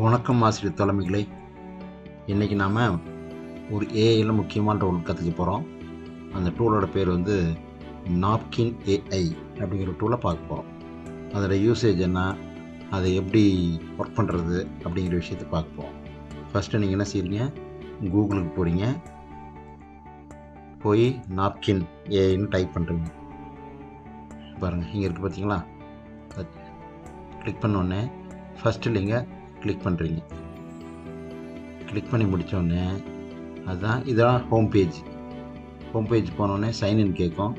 வணக்கம் ஆசிரியர் தலைமைகளே. இன்றைக்கி நாம் ஒரு ஏஐயில் முக்கியமான டூல் கற்றுக்க போகிறோம். அந்த டூலோட பேர் வந்து நாப்கின் ஏஐ அப்படிங்கிற டூலை பார்க்க போகிறோம். அதோட யூசேஜ் என்ன, அதை எப்படி ஒர்க் பண்ணுறது அப்படிங்கிற விஷயத்தை பார்க்க போகிறோம். ஃபஸ்ட்டு நீங்கள் என்ன செய்றீங்க, கூகுளுக்கு போகிறீங்க, போய் நாப்கின் ஏஐன்னு டைப் பண்ணுறீங்க. பாருங்கள், இங்கே இருக்குது பார்த்தீங்களா? கிளிக் பண்ணோடனே ஃபஸ்ட்டு நீங்கள் கிளிக் பண்ணுறீங்க. கிளிக் பண்ணி முடித்தோடனே இதான் ஹோம் பேஜ். ஹோம் பேஜ் போனோடனே சைன்இன் கேட்கும்.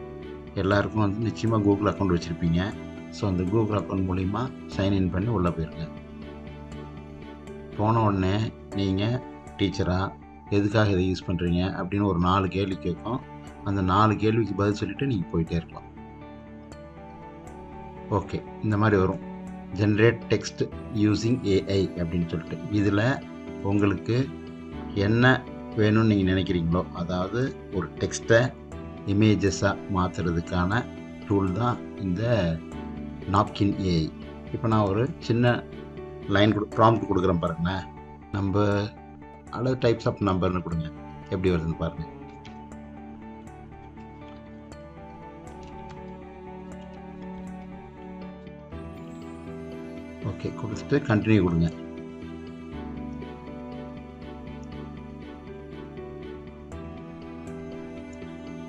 எல்லாருக்கும் வந்து நிச்சயமாக கூகுள் அக்கௌண்ட் வச்சுருப்பீங்க. ஸோ அந்த கூகுள் அக்கௌண்ட் மூலிமா சைன்இன் பண்ணி உள்ளே போயிருங்க. போன உடனே நீங்கள் டீச்சராக எதுக்காக இதை யூஸ் பண்ணுறீங்க அப்படின்னு ஒரு 4 கேள்வி கேட்கும். அந்த 4 கேள்விக்கு பதில் சொல்லிவிட்டு நீங்கள் போயிட்டே இருக்கலாம். ஓகே, இந்த மாதிரி வரும், ஜென்ரேட் டெக்ஸ்ட் யூஸிங் ஏஐ அப்படின்னு சொல்லிட்டு. இதில் உங்களுக்கு என்ன வேணும்னு நீங்கள் நினைக்கிறீங்களோ, அதாவது ஒரு டெக்ஸ்ட்டை இமேஜஸாக மாற்றுறதுக்கான டூல் தான் இந்த நாப்கின் ஏஐ. இப்போ நான் ஒரு சின்ன லைன் ப்ராம்ப்ட் கொடுக்குறேன் பாருங்களேன். அல்லது டைப்ஸ் ஆஃப் நம்பர்னு கொடுங்க, எப்படி வருதுன்னு பாருங்கள். ஓகே, கொடுத்துட்டு கண்டினியூ கொடுங்க.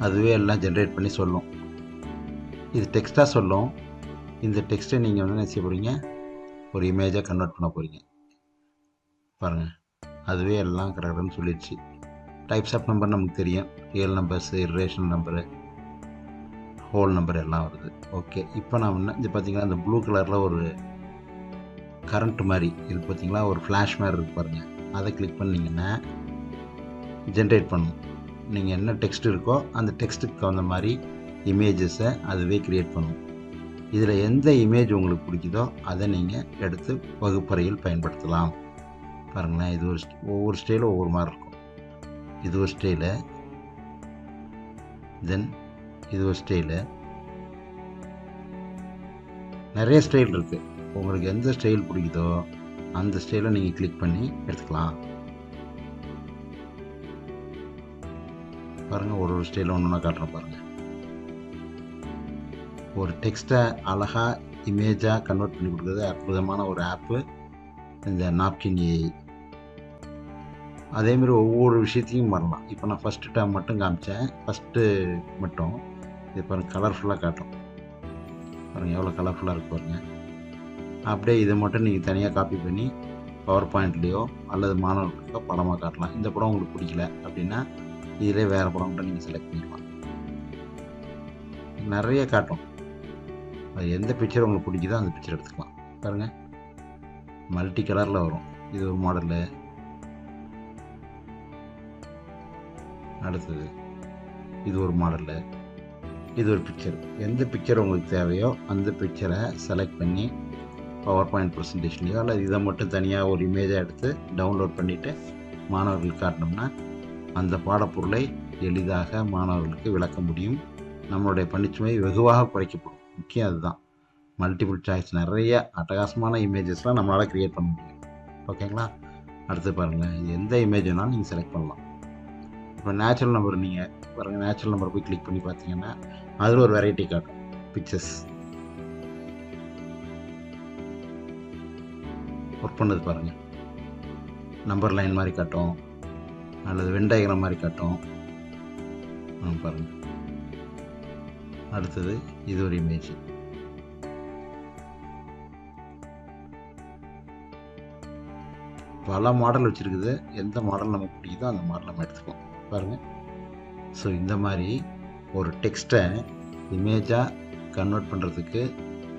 அதுவே எல்லாம் ஜென்ரேட் பண்ணி சொல்லும். இது டெக்ஸ்ட்டாக சொல்லும். இந்த டெக்ஸ்ட்டை நீங்கள் வந்து என்ன செய்ய போகிறீங்க, ஒரு இமேஜாக கன்வெர்ட் பண்ண போகிறீங்க. பாருங்கள், அதுவே எல்லாம் கரெக்டானு சொல்லிடுச்சு. டைப்ஸ் ஆஃப் நம்பர் நமக்கு தெரியும், real numbers, irrational number, whole number எல்லாம் வருது. ஓகே, இப்போ நான் இது பார்த்தீங்கன்னா இந்த ப்ளூ கலரில் ஒரு கரண்ட் மாதிரி இது பார்த்தீங்களா, ஒரு ஃப்ளாஷ் மாதிரி இருக்குது பாருங்கள். அதை கிளிக் பண்ணிங்கன்னா ஜென்ரேட் பண்ணும். நீங்கள் என்ன டெக்ஸ்ட் இருக்கோ அந்த டெக்ஸ்ட்டுக்கு தகுந்த மாதிரி இமேஜஸை அதுவே க்ரியேட் பண்ணும். இதில் எந்த இமேஜ் உங்களுக்கு பிடிக்குதோ அதை நீங்கள் எடுத்து வகுப்பறையில் பயன்படுத்தலாம். பாருங்களேன், இது ஒவ்வொரு ஸ்டைலும் ஒவ்வொரு மாதிரி இருக்கும். இது ஒரு ஸ்டைலு, தென் இது ஒரு ஸ்டைலு, நிறைய ஸ்டைல் இருக்குது. உங்களுக்கு எந்த ஸ்டைல் பிடிக்குதோ அந்த ஸ்டைலை நீங்கள் கிளிக் பண்ணி எடுத்துக்கலாம். பாருங்கள், ஒரு ஸ்டைலில் ஒன்று ஒன்றா காட்டுறேன் பாருங்கள். ஒரு டெக்ஸ்ட்டை அழகாக இமேஜாக கன்வெர்ட் பண்ணி கொடுக்குறது அற்புதமான ஒரு ஆப்பு இந்த நாப்கின் ஏஐ. அதேமாரி ஒவ்வொரு விஷயத்தையும் வரலாம். இப்போ நான் ஃபஸ்ட்டு டேம் மட்டும் காமிச்சேன், ஃபஸ்ட்டு மட்டும். இது பாருங்கள், கலர்ஃபுல்லாக காட்டும். பாருங்கள் எவ்வளோ கலர்ஃபுல்லாக இருக்குது பாருங்கள். அப்படியே இதை மட்டும் நீங்கள் தனியாக காப்பி பண்ணி பவர் பாயிண்ட்லேயோ அல்லது மாணவர்களுக்கோ படமாக காட்டலாம். இந்த படம் உங்களுக்கு பிடிக்கல அப்படின்னா இதிலே வேறு படம் மட்டும் நீங்கள் செலக்ட் பண்ணிக்கலாம். நிறைய காட்டும். அது எந்த பிக்சர் உங்களுக்கு பிடிக்குதோ அந்த பிக்சர் எடுத்துக்கலாம். பாருங்கள், மல்டி கலரில் வரும். இது ஒரு மாடலு. அடுத்தது இது ஒரு மாடலு, இது ஒரு பிக்சர். எந்த பிக்சர் உங்களுக்கு தேவையோ அந்த பிக்சரை செலக்ட் பண்ணி பவர் பாயிண்ட் ப்ரெசன்டேஷன்லையோ அல்லது இதை மட்டும் தனியாக ஒரு இமேஜாக எடுத்து டவுன்லோட் பண்ணிவிட்டு மாணவர்களுக்கு காட்டினோம்னா அந்த பாடப்பொருளை எளிதாக மாணவர்களுக்கு விளக்க முடியும். நம்மளுடைய பணிச்சுமை வெகுவாக குறைக்கப்படும். முக்கியம் அதுதான். மல்டிபிள் சாய்ஸ், நிறைய அட்டகாசமான இமேஜஸ்லாம் நம்மளால் க்ரியேட் பண்ண முடியும். ஓகேங்களா? அடுத்து பாருங்கள், இது எந்த இமேஜ் வேணாலும் நீங்கள் செலக்ட் பண்ணலாம். இப்போ நேச்சுரல் நம்பர் நீங்கள் பாருங்கள், நேச்சுரல் நம்பர் போய் கிளிக் பண்ணி பார்த்தீங்கன்னா அதில் ஒரு வெரைட்டி காட்டும் பிக்சர்ஸ். ஒர்க் பண்ணது பாருங்கள், நம்பர் லைன் மாதிரி காட்டும் அல்லது வெண்டைகிரம் மாதிரி காட்டும். பாருங்கள், அடுத்தது இது ஒரு இமேஜ். பல மாடல் வச்சுருக்குது. எந்த மாடல் நமக்கு பிடிக்குதோ அந்த மாடல் நம்ம எடுத்துக்கலாம். பாருங்கள். ஸோ இந்த மாதிரி ஒரு டெக்ஸ்ட்டை இமேஜாக கன்வெர்ட் பண்ணுறதுக்கு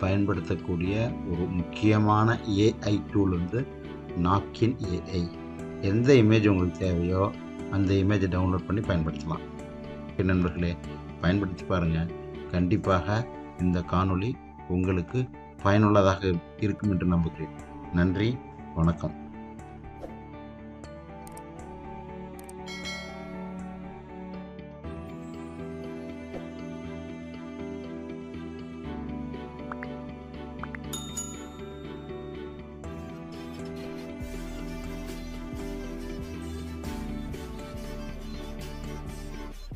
பயன்படுத்தக்கூடிய ஒரு முக்கியமான ஏஐ டூல் வந்து நாப்கின் ஏஐ. எந்த இமேஜ் உங்களுக்கு தேவையோ அந்த இமேஜை டவுன்லோட் பண்ணி பயன்படுத்தலாம். நண்பர்களே, பயன்படுத்தி பாருங்கள். கண்டிப்பாக இந்த காணொளி உங்களுக்கு பயனுள்ளதாக இருக்கும் என்று நம்புகிறேன். நன்றி, வணக்கம்.